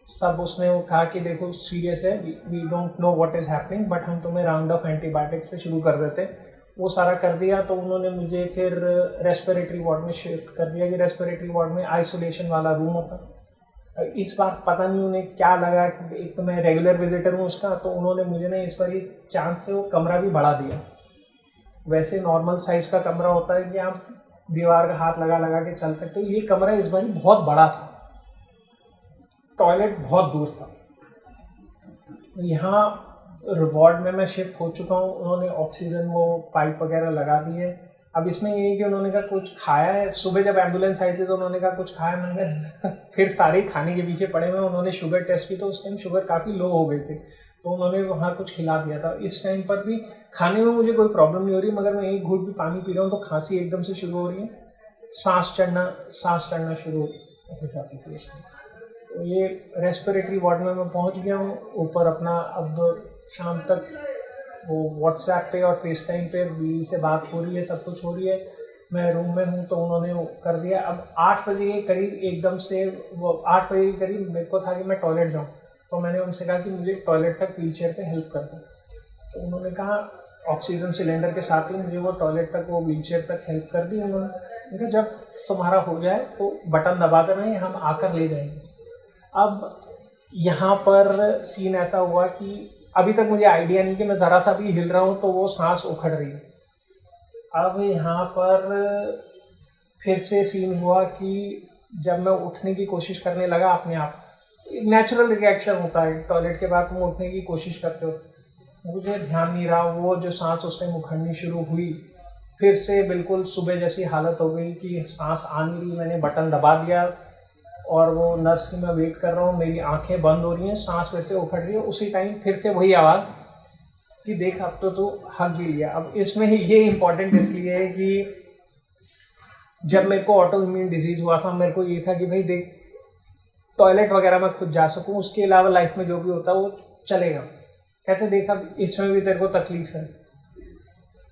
सब उसने वो कहा कि देखो सीरियस है, we don't know what is happening, but हम तुम्हें राउंड ऑफ एंटीबायोटिक्स से शुरू कर देते। वो सारा कर दिया। तो उन्होंने मुझे फिर रेस्पिरेटरी वार्ड में शिफ्ट कर दिया कि रेस्पिरेटरी वार्ड में आइसोलेशन वाला रूम होता। इस बार पता नहीं उन्हें क्या लगा कि एक तो मैं रेगुलर विजिटर हूँ उसका, तो उन्होंने मुझे ना इस बार एक चांस से वो कमरा भी बढ़ा दिया। वैसे नॉर्मल साइज़ का कमरा होता है कि आप दीवार का हाथ लगा लगा के चल सकते हो, ये कमरा इस बार बहुत बड़ा था, टॉयलेट बहुत दूर था। यहाँ वार्ड में मैं शिफ्ट हो चुका हूँ, उन्होंने ऑक्सीजन वो पाइप वगैरह लगा दी है। अब इसमें ये है कि उन्होंने कहा कुछ खाया है, सुबह जब एम्बुलेंस आई थी तो उन्होंने कहा कुछ खाया, मैंने फिर सारे खाने के पीछे पड़े हुए। उन्होंने शुगर टेस्ट की तो उस टाइम शुगर काफ़ी लो हो गई थी, तो उन्होंने वहाँ कुछ खिला दिया था। इस टाइम पर भी खाने में मुझे कोई प्रॉब्लम नहीं हो रही, मगर मैं एक घूंट भी पानी पी रहा हूँ तो खांसी एकदम से शुरू हो रही है, सांस चढ़ना शुरू हो जाती थी इसमें। तो ये रेस्पिरेटरी वार्ड में मैं पहुंच गया हूँ ऊपर अपना। अब शाम तक वो व्हाट्सएप पे और फेस टाइम पे बीवी से बात हो रही है, सब कुछ हो रही है। मैं रूम में हूँ तो उन्होंने वो कर दिया। अब 8 बजे के करीब एकदम से वो 8 बजे के करीब मेरे को था कि मैं टॉयलेट जाऊँ, तो मैंने उनसे कहा कि मुझे टॉयलेट तक व्हीलचेयर पे हेल्प कर दो। तो उन्होंने कहा ऑक्सीजन सिलेंडर के साथ ही मुझे वो टॉयलेट तक, वो व्हीलचेयर तक हेल्प कर दी उन्होंने। कहा जब तुम्हारा हो जाए तो बटन दबा देना, हम आकर ले जाएंगे। अब यहाँ पर सीन ऐसा हुआ कि अभी तक मुझे आइडिया नहीं कि मैं ज़रा सा भी हिल रहा हूँ तो वो सांस उखड़ रही है। अब यहाँ पर फिर से सीन हुआ कि जब मैं उठने की कोशिश करने लगा अपने आप, नेचुरल रिएक्शन होता है, टॉयलेट के बाद तुम उठने की कोशिश करते हो, मुझे ध्यान नहीं रहा, वो जो सांस उस टाइम उखड़नी शुरू हुई। फिर से बिल्कुल सुबह जैसी हालत हो गई कि सांस आ नहीं रही। मैंने बटन दबा दिया और वो नर्स की मैं वेट कर रहा हूँ, मेरी आंखें बंद हो रही हैं, सांस फिर से उखड़ रही है। उसी टाइम फिर से वही आवाज़ कि देख अब तो तू हक भी लिया। अब इसमें ये इम्पॉर्टेंट इसलिए है कि जब मेरे को ऑटो इम्यून डिजीज़ हुआ था, मेरे को ये था कि भाई देख, टॉयलेट वगैरह मैं खुद जा सकूँ, उसके अलावा लाइफ में जो भी होता है वो चलेगा। कहते देख अब इसमें भी तेरे को तकलीफ है,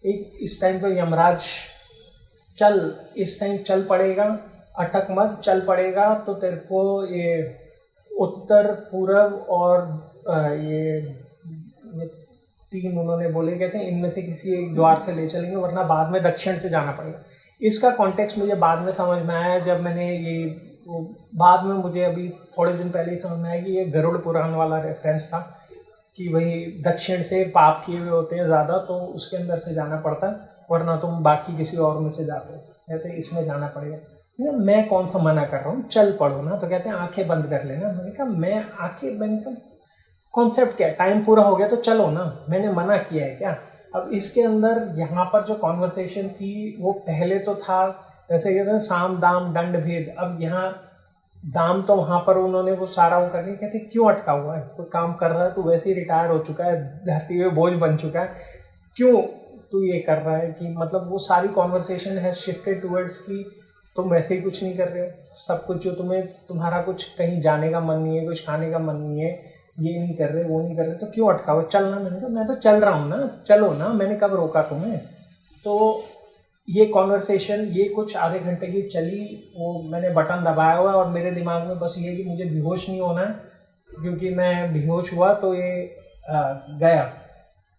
एक इस टाइम तो यमराज चल, इस टाइम चल पड़ेगा, अटक मत, चल पड़ेगा तो तेरे को ये उत्तर पूर्व और ये 3 उन्होंने बोले कहते हैं, इनमें से किसी एक द्वार से ले चलेंगे, वरना बाद में दक्षिण से जाना पड़ेगा। इसका कॉन्टेक्स्ट मुझे बाद में समझ में आया, जब मैंने ये बाद में मुझे अभी थोड़े दिन पहले ही समझ में आया कि ये गरुड़ पुराण वाला रेफरेंस था कि वही दक्षिण से पाप किए हुए होते हैं ज़्यादा, तो उसके अंदर से जाना पड़ता है, वरना तुम बाकी किसी और में से जाते हो। कहते इसमें जाना पड़ेगा। मैं कौन सा मना कर रहा हूँ, चल पड़ो ना। तो कहते हैं आंखें बंद कर लेना। मैंने कहा मैं आंखें बंद कर, कॉन्सेप्ट क्या है, टाइम पूरा हो गया तो चलो ना, मैंने मना किया है क्या। अब इसके अंदर यहाँ पर जो कॉन्वर्सेशन थी वो पहले तो था जैसे कहते हैं साम दाम दंड भेद। अब यहाँ दाम तो वहाँ पर उन्होंने वो सारा वो करके कहते क्यों अटका हुआ है, कोई काम कर रहा है, तू वैसे ही रिटायर हो चुका है, धरती पे बोझ बन चुका है, क्यों तू ये कर रहा है। कि मतलब वो सारी कॉन्वर्सेशन है शिफ्टेड टूवर्ड्स कि तुम वैसे ही कुछ नहीं कर रहे हो, सब कुछ जो तुम्हारा कुछ कहीं जाने का मन नहीं है, कुछ खाने का मन नहीं है, ये नहीं कर रहे, वो नहीं कर रहे, तो क्यों अटका हुआ, चलना। मैंने कहा मैं तो चल रहा हूँ ना, चलो ना, मैंने कब रोका तुम्हें। तो ये कॉन्वर्सेशन ये कुछ आधे घंटे की चली, वो मैंने बटन दबाया हुआ है और मेरे दिमाग में बस ये कि मुझे बेहोश नहीं होना है, क्योंकि मैं बेहोश हुआ तो ये गया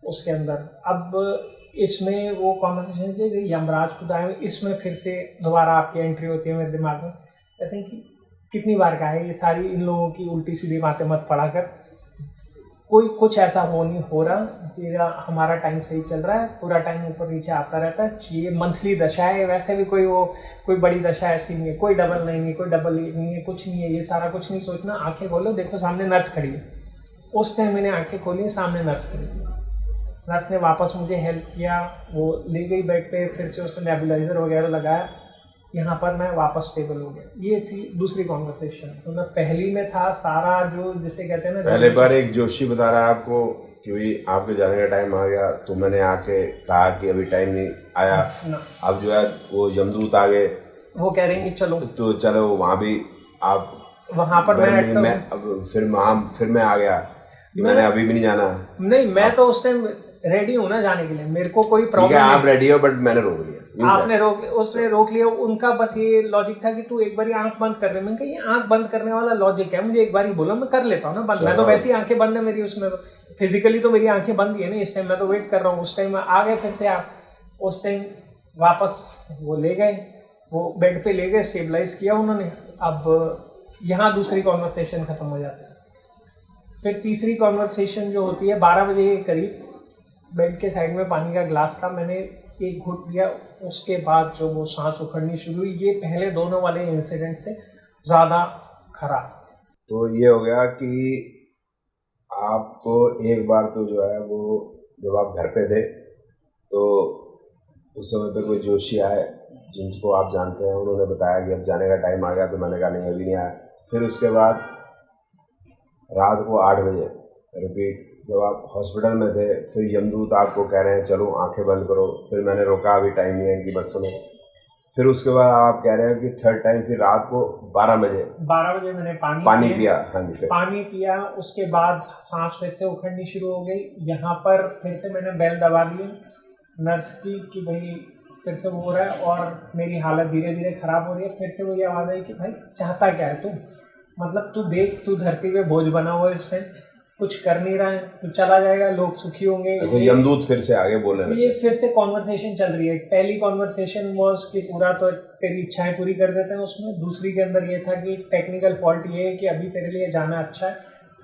उसके अंदर। अब इसमें वो कॉन्वर्सेशन थी यमराज खुद आए, इसमें फिर से दोबारा आपकी एंट्री होती है मेरे दिमाग में, कहते हैं कि कितनी बार कहा है ये सारी इन लोगों की उल्टी सीधी बातें मत पढ़ा कर, कोई कुछ ऐसा नहीं हो रहा, हमारा टाइम सही चल रहा है, पूरा टाइम ऊपर नीचे आता रहता है, ये मंथली दशा है, वैसे भी कोई बड़ी दशा ऐसी नहीं है, कोई डबल नहीं, कोई डबल नहीं है, कुछ नहीं है, ये सारा कुछ नहीं सोचना। आंखें खोलो, देखो सामने नर्स खड़ी है। उस टाइम मैंने आंखें खोली, सामने नर्स खड़ी थी। नर्स ने वापस मुझे हेल्प किया, वो ले गई बेड पे, फिर से उसने नेबुलाइजर वगैरह लगाया, यहाँ पर मैं वापस स्टेबल हो गया। ये थी दूसरी कॉन्वर्सेशन। तो मैं पहली में था सारा जो जिसे कहते हैं ना, पहले बार एक जोशी बता रहा है आपको कि भाई आपके जाने का टाइम आ गया, तो मैंने आके कहा कि अभी टाइम नहीं आया। अब जो है वो यमदूत आ गए, वो कह रहे हैं कि चलो, तो चलो वहाँ भी आप, वहाँ पर फिर मैं आ गया कि मैंने अभी भी नहीं जाना। नहीं, मैं तो उस टाइम रेडी हूँ ना जाने के लिए, मेरे को कोई प्रॉब्लम नहीं। आप रेडी हो, बट मैंने रोक लिया। आपने उसने रोक लिया। उनका बस ये लॉजिक था कि तू एक बार आंख बंद कर ले। मैंने कहा ये आंख बंद करने वाला लॉजिक है, मुझे एक बार ही बोला, मैं कर लेता हूँ ना बंद। मैं तो वैसे ही आंखें बंद है मेरी, उसमें फिजिकली तो मेरी आंखें बंद ही है ना इस टाइम, मैं तो वेट कर रहा हूँ। उस टाइम आ गए फिर से आप, उस टाइम वापस वो ले गए, वो बेड पे ले गए, स्टेबलाइज किया उन्होंने। अब यहाँ दूसरी कॉन्वर्सेशन खत्म हो जाती है। फिर तीसरी कॉन्वर्सेशन जो होती है 12 बजे के करीब, बेड के साइड में पानी का ग्लास था, मैंने एक घुट लिया, उसके बाद जो वो सांस उखड़नी शुरू हुई। ये पहले दोनों वाले इंसिडेंट से ज़्यादा खराब। तो ये हो गया कि आपको एक बार तो जो है वो, जब आप घर पे थे तो उस समय पे कोई जोशी आए जिनको आप जानते हैं, उन्होंने बताया कि अब जाने का टाइम आ गया, तो मैंने कहा नहीं अभी नहीं आया। फिर उसके बाद रात को 8 बजे रिपीट, जब आप हॉस्पिटल में थे, फिर यमदूत आपको कह रहे हैं चलो आंखें बंद करो, फिर मैंने रोका अभी टाइम नहीं है इनकी बात सुनो। फिर उसके बाद आप कह रहे हैं कि थर्ड टाइम फिर रात को 12 बजे मैंने पानी पिया। हाँ जी, पानी पिया, उसके बाद सांस फिर से उखड़नी शुरू हो गई। यहाँ पर फिर से मैंने बेल दबा दी नर्स की कि भाई फिर से वो हो रहा है और मेरी हालत धीरे धीरे ख़राब हो रही है। फिर से वही आवाज़ आई कि भाई चाहता क्या है तू, मतलब तू देख, तू धरती पे बोझ बना हुआ है, इसमें कुछ कर नहीं रहा है, तो चला जाएगा, लोग सुखी होंगे। अच्छा, यमदूत फिर से आगे बोले, ये फिर से कॉन्वर्सेशन चल रही है। पहली कॉन्वर्सेशन वॉज कि पूरा तो तेरी इच्छाएं पूरी कर देते हैं उसमें। दूसरी के अंदर ये था कि टेक्निकल फॉल्ट ये है कि अभी तेरे लिए जाना अच्छा है।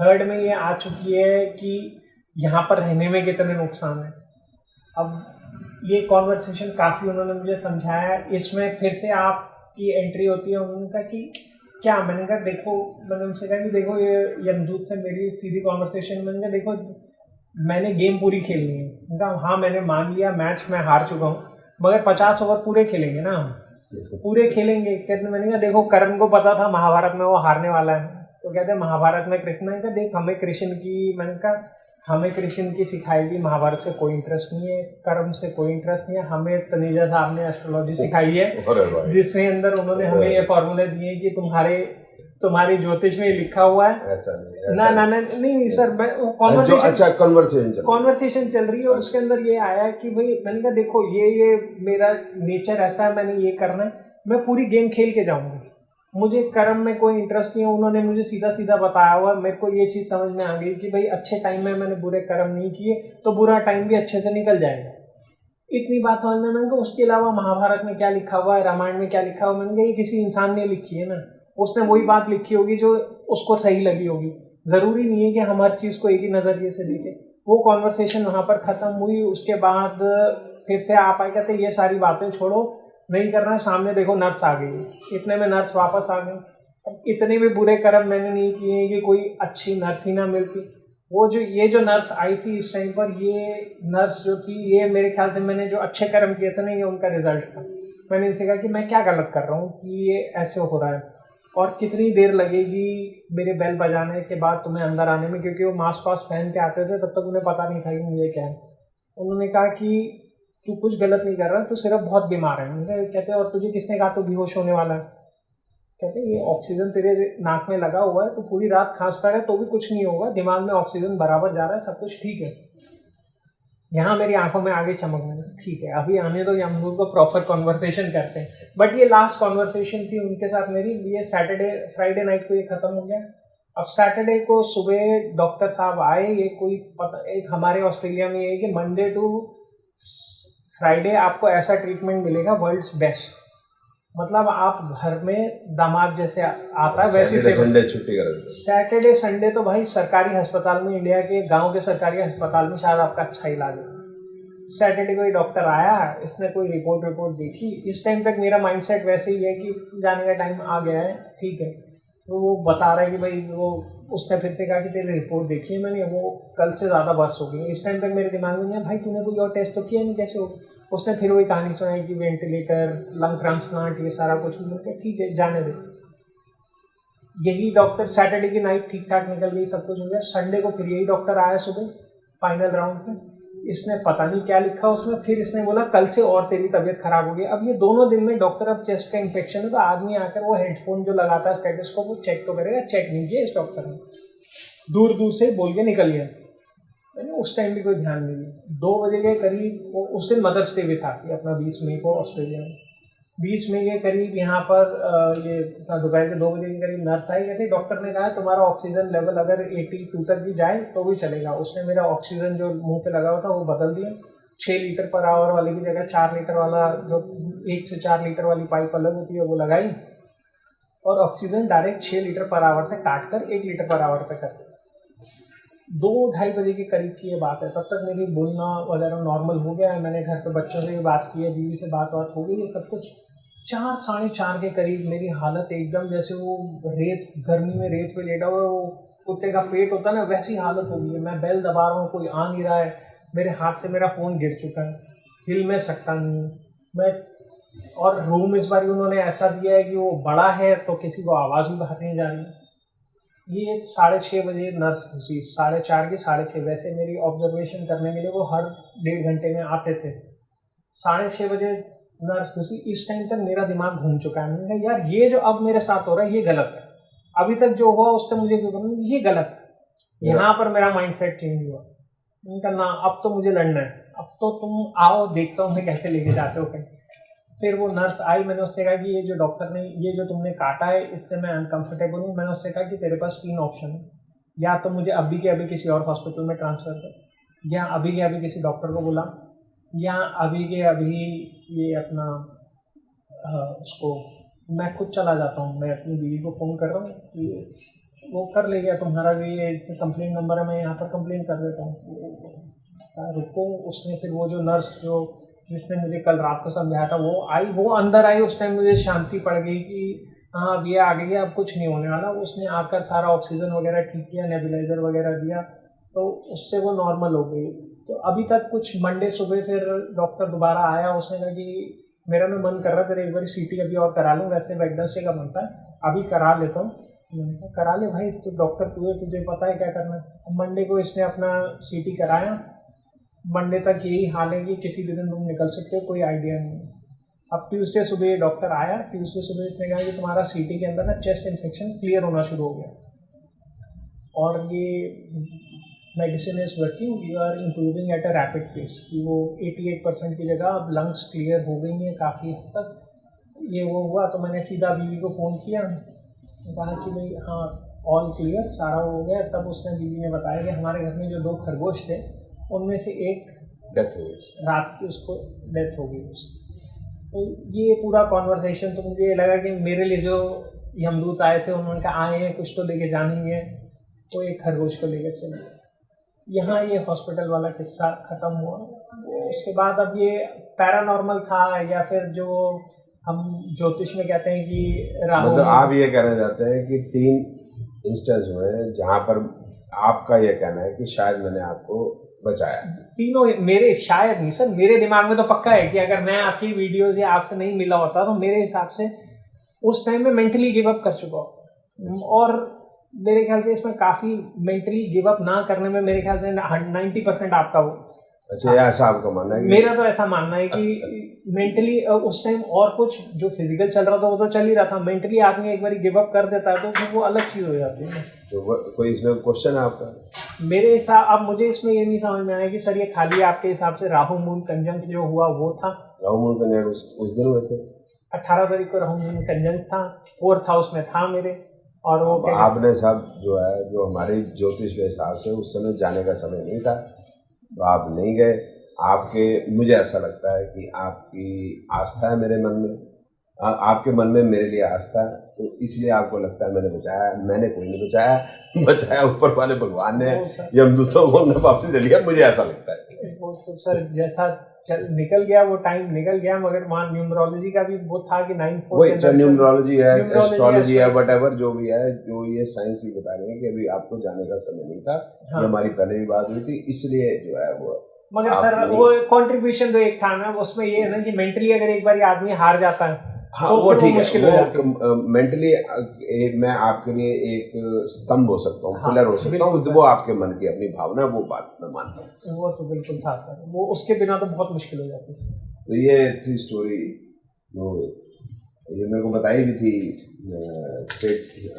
थर्ड में ये आ चुकी है कि यहाँ पर रहने में कितने नुकसान है। अब ये कॉन्वर्सेशन काफ़ी उन्होंने मुझे समझाया। इसमें फिर से आपकी एंट्री होती है उनका कि क्या। मैंने कहा देखो, मैंने उनसे कहा कि देखो ये यमदूत से मेरी सीधी कॉन्वर्सेशन, मैंने कहा देखो मैंने गेम पूरी खेलनी है। मैंने कहा हाँ मैंने मान लिया मैच मैं हार चुका हूँ, मगर 50 ओवर पूरे खेलेंगे ना हम, पूरे खेलेंगे। कहते मैंने कहा देखो कर्ण को पता था महाभारत में वो हारने वाला है, तो कहते हैं महाभारत में कृष्ण। मैंने कहा देख हमें कृष्ण की, मैंने कहा हमें कृष्ण की सिखाई हुई महाभारत से कोई इंटरेस्ट नहीं है, कर्म से कोई इंटरेस्ट नहीं है। हमें तनेजा साहब ने एस्ट्रोलॉजी सिखाई है, जिसके अंदर उन्होंने हमें ये फॉर्मूले दिए कि तुम्हारे ज्योतिष में लिखा हुआ है। ऐसा नहीं सर, मैं कॉन्वर्सेशन चल रही है, उसके अंदर ये आया कि भाई, मैंने कहा देखो ये मेरा नेचर ऐसा है, मैंने ये करना है, मैं पूरी गेम खेल के जाऊंगा, मुझे कर्म में कोई इंटरेस्ट नहीं है। उन्होंने मुझे सीधा सीधा बताया हुआ, मेरे को ये चीज़ समझ में आ गई कि भाई अच्छे टाइम में मैंने बुरे कर्म नहीं किए तो बुरा टाइम भी अच्छे से निकल जाएगा। इतनी बात समझ में। मैंने कहा उसके अलावा महाभारत में क्या लिखा हुआ है, रामायण में क्या लिखा हुआ है, मैंने कहा ये किसी इंसान ने लिखी है ना, उसने वही बात लिखी होगी जो उसको सही लगी होगी। ज़रूरी नहीं है कि हम हर चीज़ को एक ही नज़रिए से देखें। वो कॉन्वर्सेशन वहाँ पर ख़त्म हुई। उसके बाद फिर से आप आए, कहते ये सारी बातें छोड़ो, नहीं करना है, सामने देखो नर्स आ गई। इतने में नर्स वापस आ गई। अब इतने भी बुरे कर्म मैंने नहीं किए कि कोई अच्छी नर्स ही ना मिलती। ये जो नर्स आई थी इस टाइम पर, ये नर्स जो थी, ये मेरे ख्याल से मैंने जो अच्छे कर्म किए थे ना, ये उनका रिजल्ट था। मैंने इनसे कहा कि मैं क्या गलत कर रहा हूँ कि ये ऐसे हो रहा है। और कितनी देर लगेगी मेरे बेल बजाने के बाद तुम्हें अंदर आने में, क्योंकि वो मास्क वास्क पहन के आते थे, तब तक उन्हें पता नहीं था कि मुझे क्या है। उन्होंने कहा कि तू कुछ गलत नहीं कर रहा, तू सिर्फ बहुत बीमार है। उन्होंने कहते और तुझे किसने कहा तू बेहोश होने वाला है? कहते ये ऑक्सीजन तेरे नाक में लगा हुआ है, तो पूरी रात खांसता है तो भी कुछ नहीं होगा, दिमाग में ऑक्सीजन बराबर जा रहा है, सब कुछ ठीक है। यहाँ मेरी आंखों में आगे चमकने लगा, ठीक है अभी आने दो, हम लोग को प्रॉपर कॉन्वर्सेशन करते हैं। बट ये लास्ट कॉन्वर्सेशन थी उनके साथ मेरी। ये सैटरडे फ्राइडे नाइट को ये ख़त्म हो गया। अब सैटरडे को सुबह डॉक्टर साहब आए। ये कोई पता, एक हमारे ऑस्ट्रेलिया में ये है कि मंडे टू फ्राइडे आपको ऐसा ट्रीटमेंट मिलेगा वर्ल्ड्स बेस्ट, मतलब आप घर में दामाद जैसे आता है वैसे से। संडे छुट्टी कर देते। सैटरडे संडे तो भाई सरकारी अस्पताल में, इंडिया के गांव के सरकारी अस्पताल में शायद आपका अच्छा इलाज है। सैटरडे को ही डॉक्टर आया, इसने कोई रिपोर्ट देखी। इस टाइम तक मेरा माइंडसेट वैसे ही है कि जाने का टाइम आ गया है, ठीक है। तो वो बता रहा है कि भाई वो, उसने फिर से कहा कि तेरी रिपोर्ट देखी है मैंने, वो कल से ज़्यादा वर्ष हो गई। इस टाइम तक मेरे दिमाग में नहीं है भाई तूने कोई और टेस्ट तो किया नहीं, कैसे हो? उसने फिर वही कहानी सुनाई कि वेंटिलेटर, लंग ट्रांसप्लांट, ये सारा कुछ। मिलकर ठीक है जाने दे। यही डॉक्टर सैटरडे की नाइट ठीक ठाक निकल गई, सब कुछ हो गया। संडे को फिर यही डॉक्टर आया सुबह फाइनल राउंड पे। इसने पता नहीं क्या लिखा उसमें, फिर इसने बोला कल से और तेरी तबीयत खराब हो गई। अब ये दोनों दिन में डॉक्टर, अब चेस्ट का इन्फेक्शन है तो आदमी आकर वो हेडफोन जो लगाता है स्टेथोस्कोप, वो चेक तो करेगा, चेक नहीं किया इस डॉक्टर ने, दूर दूर से बोल के निकल गया। मैंने उस टाइम भी कोई ध्यान नहीं दिया। 2 बजे के करीब, उस दिन मदर्स डे भी था कि अपना 20 मई को ऑस्ट्रेलिया में, 20 मई के करीब यहाँ पर ये दोपहर के 2 बजे के करीब नर्स आई। कहती डॉक्टर ने कहा तुम्हारा ऑक्सीजन लेवल अगर 82 तक भी जाए तो भी चलेगा। उसने मेरा ऑक्सीजन जो मुंह पे लगा हुआ था वो बदल दिया। 6 लीटर पर आवर वाली की जगह 4 लीटर वाला, जो 1 से 4 लीटर वाली पाइप अलग होती है वो लगाई, और oxygen direct 6 litre per hour से काट कर 1 लीटर पर आवर तक कर दिया। 2-2:30 बजे के करीब की ये बात है। तब तक मेरी बोलना वगैरह नॉर्मल हो गया है। मैंने घर पे बच्चों से भी बात की है, बीवी से बात हो गई है, सब कुछ। 4 साढ़े 4 के करीब मेरी हालत एकदम जैसे वो रेत, गर्मी में रेत पे लेटा हुआ वो कुत्ते का पेट होता है ना, वैसी हालत हो गई है। मैं बेल दबा रहा हूँ, कोई आ नहीं रहा है। मेरे हाथ से मेरा फ़ोन गिर चुका है, हिल में सकता नहीं हूँ मैं। और रूम इस बार उन्होंने ऐसा दिया है कि वो बड़ा है तो किसी को आवाज़ भी बाहर नहीं जा रही। ये 6:30 बजे नर्स घुसी, 4:30 की 6:30। वैसे मेरी ऑब्जर्वेशन करने के लिए वो हर 1.5 घंटे में आते थे। 6:30 बजे नर्स घुसी। इस टाइम तक मेरा दिमाग घूम चुका है। मैंने कहा यार ये जो अब मेरे साथ हो रहा है ये गलत है, अभी तक जो हुआ उससे मुझे ये गलत है। यहाँ पर मेरा माइंडसेट चेंज हुआ। मैंने कहा ना अब तो मुझे लड़ना है, अब तो तुम आओ देखता हूँ मैं कैसे लेके जाते हो कहीं। फिर वो नर्स आई, मैंने उससे कहा कि ये जो डॉक्टर ने ये जो तुमने काटा है इससे मैं अनकंफर्टेबल हूँ। मैंने उससे कहा कि तेरे पास 3 ऑप्शन है, या तो मुझे अभी के अभी किसी और हॉस्पिटल में ट्रांसफ़र कर, या अभी के अभी किसी डॉक्टर को बुला, या अभी के अभी ये अपना उसको मैं खुद चला जाता हूँ। मैं अपनी बीवी को फ़ोन कर रहा हूँ कि वो कर ले गया, तुम्हारा भी ये कंप्लेंट नंबर है, मैं यहाँ पर कंप्लेंट कर देता हूँ, रुको। उसने फिर वो जो नर्स जो जिसने मुझे कल रात को समझाया था वो आई, वो अंदर आई। उस टाइम मुझे शांति पड़ गई कि हाँ अब ये आ गई है, अब कुछ नहीं होने वाला। उसने आकर सारा ऑक्सीजन वगैरह ठीक किया, नेबुलाइजर वगैरह दिया, तो उससे वो नॉर्मल हो गई। तो अभी तक कुछ मंडे सुबह फिर डॉक्टर दोबारा आया। उसने कहा कि मेरा मैं मन कर रहा है तेरे एक बार CT अभी और करा लूँ, वैसे वेडनेसडे का बनता है, अभी करा लेता हूँ। करा ले भाई, तो डॉक्टर तुझे पता है क्या करना है। मंडे को इसने अपना CT कराया। मंडे तक यही हाल है कि किसी भी दिन तुम निकल सकते हो, कोई आइडिया नहीं है। अब ट्यूसडे सुबह डॉक्टर आया। ट्यूसडे सुबह इसने कहा कि तुम्हारा CT के अंदर ना चेस्ट इन्फेक्शन क्लियर होना शुरू हो गया, और ये medicine is working, you are improving at a rapid pace. कि वो 88% की जगह अब लंग्स क्लियर हो गई हैं काफ़ी हद तक। ये वो हुआ तो मैंने सीधा बीवी को फ़ोन किया, कहा कि भाई हाँ ऑल क्लियर, सारा हो गया। तब उसने बीवी ने बताया कि हमारे घर में जो 2 खरगोश थे उनमें से एक डेथ हो गई, रात की उसको डेथ हो गई उसकी। तो ये पूरा कॉन्वर्सेशन तो मुझे लगा कि मेरे लिए जो यमदूत आए थे उन्होंने कहा आए हैं कुछ तो लेके जाएंगे, तो एक खरगोश को लेकर चले। यहाँ ये हॉस्पिटल वाला किस्सा ख़त्म हुआ। उसके बाद अब ये पैरानॉर्मल था या फिर जो हम ज्योतिष में कहते हैं कि राहु, मतलब आप ये कहना चाहते हैं कि 3 इंस्टेंस हुए हैं जहाँ पर आपका ये कहना है कि शायद मैंने आपको बचाया। तीनों मेरे, शायद नहीं सर, मेरे दिमाग में तो पक्का है कि अगर मैं आपकी वीडियोज़ या आपसे नहीं मिला होता तो मेरे हिसाब से उस टाइम में मेंटली गिव अप कर चुका हूँ। और मेरे ख्याल से इसमें काफ़ी मेंटली गिव अप ना करने में मेरे ख्याल से 90% आपका वो। अच्छा, ये ऐसा आपका मानना है कि मेरा तो ऐसा मानना है कि मेंटली उस टाइम और कुछ जो फिजिकल चल रहा था वो तो चल ही रहा था, मेंटली आदमी एक बार गिव अप कर देता है तो फिर वो अलग चीज़ हो जाती है। तो कोई इसमें क्वेश्चन है आपका? मेरे हिसाब, अब मुझे इसमें ये नहीं समझ में आया कि सर ये खाली आपके हिसाब से राहु मून कंजंक्ट जो हुआ वो था? राहु मून का नेट उस दिन हुए थे 18 तारीख को राहु मून कंजंक्ट था, 4th हाउस में था मेरे। और वो आपने सब जो है, जो हमारे ज्योतिष के हिसाब से उस समय जाने का समय नहीं था, तो आप नहीं गए। आपके, मुझे ऐसा लगता है कि आपकी आस्था है मेरे मन में, आपके मन में मेरे लिए आस्था है, तो इसलिए आपको लगता है मैंने बचाया। मैंने कोई नहीं बचाया, बचाया ऊपर वाले भगवान ने, यमदूतों को वापस ले लिया, मुझे ऐसा लगता है। वो सर जैसा निकल गया वो टाइम निकल गया, मगर वहाँ न्यूमरोलॉजी का भी वो था कि 9/4 वही, चाहे न्यूमरोलॉजी है, एस्ट्रोलॉजी है, व्हाटएवर जो भी है, जो ये साइंस भी बता रहे हैं कि अभी आपको जाने का समय नहीं था। ये हमारी पहले भी बात हुई थी, इसलिए जो है वो। मगर सर वो कंट्रीब्यूशन तो एक था ना, उसमें ये है ना कि मेंटली अगर एक बार आदमी हार जाता है, हाँ, तो वो ठीक है, वो मेंटली मैं आपके लिए एक स्तंभ हो सकता हूँ, पिलर हो सकता हूँ, वो आपके मन की अपनी भावना, वो बात मैं मानता हूँ। वो तो बिल्कुल था सर, वो उसके बिना तो बहुत मुश्किल हो जाती है। तो ये थी स्टोरी, जो ये मेरे को बताई भी थी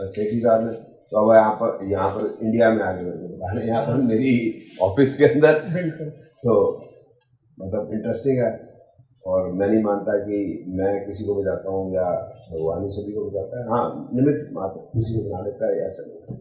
सेठी साहब ने। तो अब यहाँ पर इंडिया में आके मेरे को बता रहे, यहाँ पर मेरी ऑफिस के अंदर, तो मतलब इंटरेस्टिंग है। और मैं नहीं मानता कि मैं किसी को बचाता हूँ या भगवान ही सभी को बचाता है। हाँ, निमित्त मात्र किसी को बना लेता है, ऐसा नहीं।